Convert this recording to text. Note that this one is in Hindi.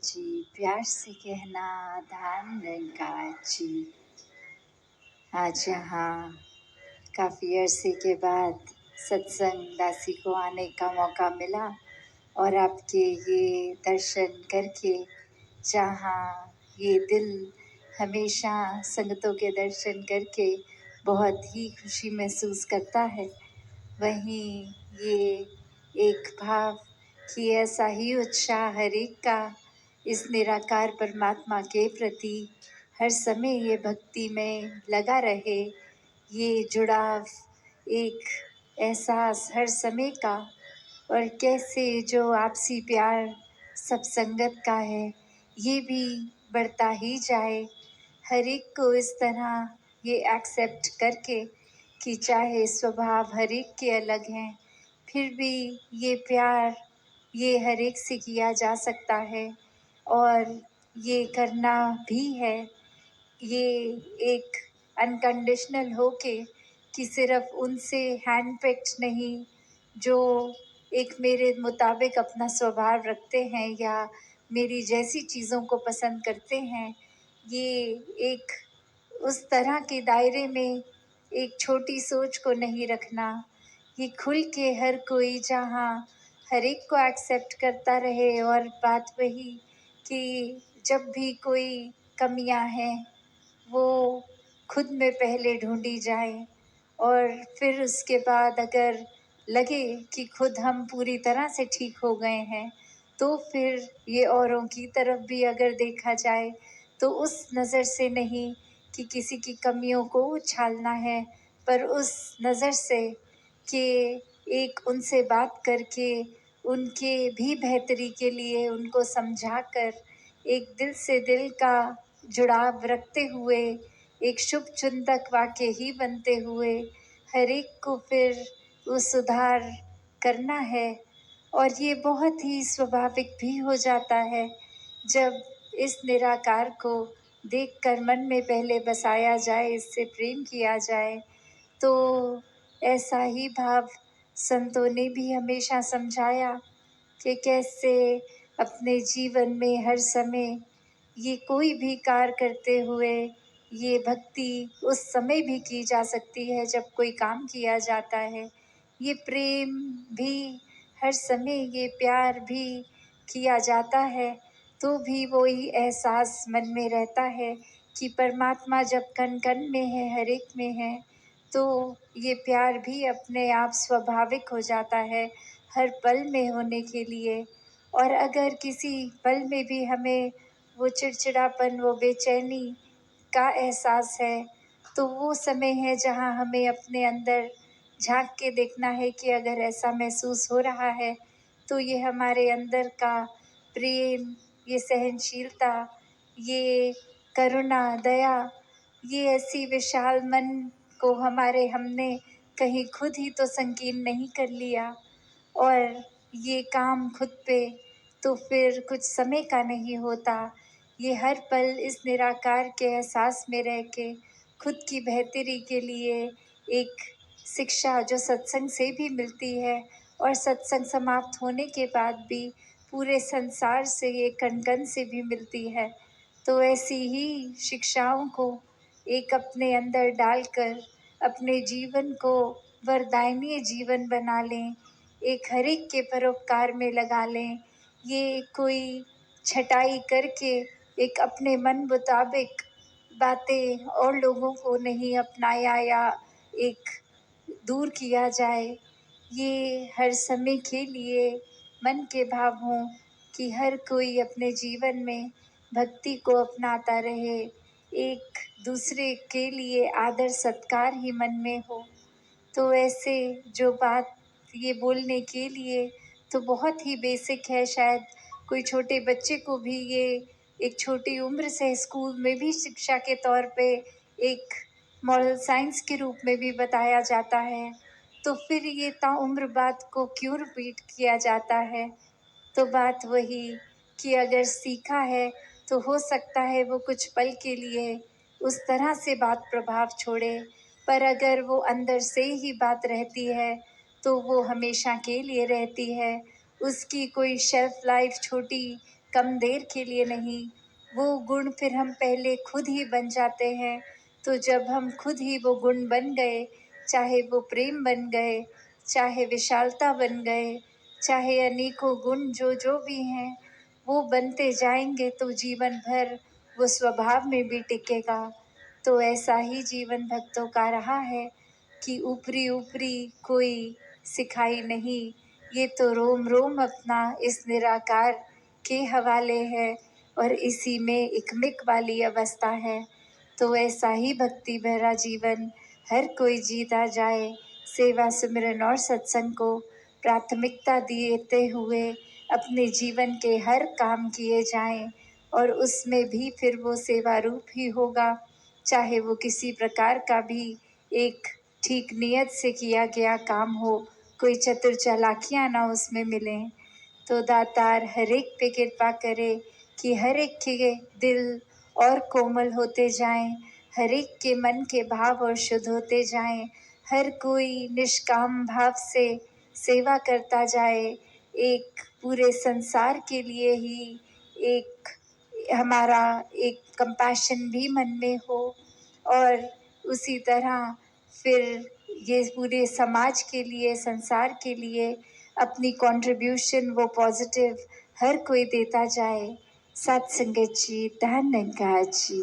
जी, प्यार से कहना धाम निरंकार जी। आज यहाँ काफ़ी अरसे के बाद सत्संग दासी को आने का मौका मिला और आपके ये दर्शन करके, जहाँ ये दिल हमेशा संगतों के दर्शन करके बहुत ही खुशी महसूस करता है, वहीं ये एक भाव कि ऐसा ही उत्साह हर एक का इस निराकार परमात्मा के प्रति हर समय ये भक्ति में लगा रहे, ये जुड़ाव, एक एहसास हर समय का। और कैसे जो आपसी प्यार सब संगत का है, ये भी बढ़ता ही जाए। हर एक को इस तरह ये एक्सेप्ट करके कि चाहे स्वभाव हर एक के अलग हैं, फिर भी ये प्यार ये हर एक से किया जा सकता है और ये करना भी है। ये एक अनकंडीशनल होके कि सिर्फ उनसे हैंड पिक्ड नहीं, जो एक मेरे मुताबिक अपना स्वभाव रखते हैं या मेरी जैसी चीज़ों को पसंद करते हैं, ये एक उस तरह के दायरे में एक छोटी सोच को नहीं रखना। ये खुल के हर कोई जहाँ हर एक को एक्सेप्ट करता रहे। और बात वही कि जब भी कोई कमियां हैं, वो खुद में पहले ढूंढी जाए और फिर उसके बाद अगर लगे कि खुद हम पूरी तरह से ठीक हो गए हैं, तो फिर ये औरों की तरफ भी अगर देखा जाए तो उस नज़र से नहीं कि किसी की कमियों को उछालना है, पर उस नज़र से कि एक उनसे बात करके उनके भी बेहतरी के लिए उनको समझाकर एक दिल से दिल का जुड़ाव रखते हुए, एक शुभ चिंतक वाक्य ही बनते हुए हर एक को फिर वो सुधार करना है। और ये बहुत ही स्वाभाविक भी हो जाता है जब इस निराकार को देखकर मन में पहले बसाया जाए, इससे प्रेम किया जाए, तो ऐसा ही भाव संतों ने भी हमेशा समझाया कि कैसे अपने जीवन में हर समय ये कोई भी कार्य करते हुए ये भक्ति उस समय भी की जा सकती है जब कोई काम किया जाता है। ये प्रेम भी हर समय, ये प्यार भी किया जाता है, तो भी वही एहसास मन में रहता है कि परमात्मा जब कण कण में है, हर एक में है, तो ये प्यार भी अपने आप स्वाभाविक हो जाता है हर पल में होने के लिए। और अगर किसी पल में भी हमें वो चिड़चिड़ापन, वो बेचैनी का एहसास है, तो वो समय है जहाँ हमें अपने अंदर झांक के देखना है कि अगर ऐसा महसूस हो रहा है, तो ये हमारे अंदर का प्रेम, ये सहनशीलता, ये करुणा, दया, ये ऐसी विशाल मन को हमारे हमने कहीं खुद ही तो संकीर्ण नहीं कर लिया। और ये काम खुद पे तो फिर कुछ समय का नहीं होता। ये हर पल इस निराकार के एहसास में रह के खुद की बेहतरी के लिए एक शिक्षा जो सत्संग से भी मिलती है और सत्संग समाप्त होने के बाद भी पूरे संसार से, ये कण कण से भी मिलती है। तो ऐसी ही शिक्षाओं को एक अपने अंदर डालकर अपने जीवन को वरदायनीय जीवन बना लें, एक हर एक के परोपकार में लगा लें। ये कोई छटाई करके एक अपने मन मुताबिक बातें और लोगों को नहीं अपनाया या एक दूर किया जाए। ये हर समय के लिए मन के भाव हों कि हर कोई अपने जीवन में भक्ति को अपनाता रहे, एक दूसरे के लिए आदर सत्कार ही मन में हो। तो ऐसे जो बात ये बोलने के लिए तो बहुत ही बेसिक है, शायद कोई छोटे बच्चे को भी ये एक छोटी उम्र से स्कूल में भी शिक्षा के तौर पे एक मॉरल साइंस के रूप में भी बताया जाता है, तो फिर ये ताउम्र बात को क्यों रिपीट किया जाता है। तो बात वही कि अगर सीखा है तो हो सकता है वो कुछ पल के लिए उस तरह से बात प्रभाव छोड़े, पर अगर वो अंदर से ही बात रहती है तो वो हमेशा के लिए रहती है। उसकी कोई शेल्फ लाइफ छोटी कम देर के लिए नहीं, वो गुण फिर हम पहले खुद ही बन जाते हैं। तो जब हम खुद ही वो गुण बन गए, चाहे वो प्रेम बन गए, चाहे विशालता बन गए, चाहे अनेकों गुण जो जो भी हैं, वो बनते जाएंगे तो जीवन भर वो स्वभाव में भी टिकेगा। तो ऐसा ही जीवन भक्तों का रहा है कि ऊपरी ऊपरी कोई सिखाई नहीं, ये तो रोम रोम अपना इस निराकार के हवाले है और इसी में एक मिक वाली अवस्था है। तो ऐसा ही भक्ति भरा जीवन हर कोई जीता जाए, सेवा सिमरन और सत्संग को प्राथमिकता देते हुए अपने जीवन के हर काम किए जाएं और उसमें भी फिर वो सेवा रूप ही होगा, चाहे वो किसी प्रकार का भी एक ठीक नियत से किया गया काम हो, कोई चतुर चालाकियाँ ना उसमें मिलें। तो दातार हर एक पे कृपा करे कि हर एक के दिल और कोमल होते जाएं, हर एक के मन के भाव और शुद्ध होते जाएं, हर कोई निष्काम भाव से सेवा करता जाए, एक पूरे संसार के लिए ही एक हमारा एक कंपैशन भी मन में हो और उसी तरह फिर ये पूरे समाज के लिए, संसार के लिए अपनी कंट्रीब्यूशन वो पॉजिटिव हर कोई देता जाए। सत्संगत जी, धन्यवाद जी।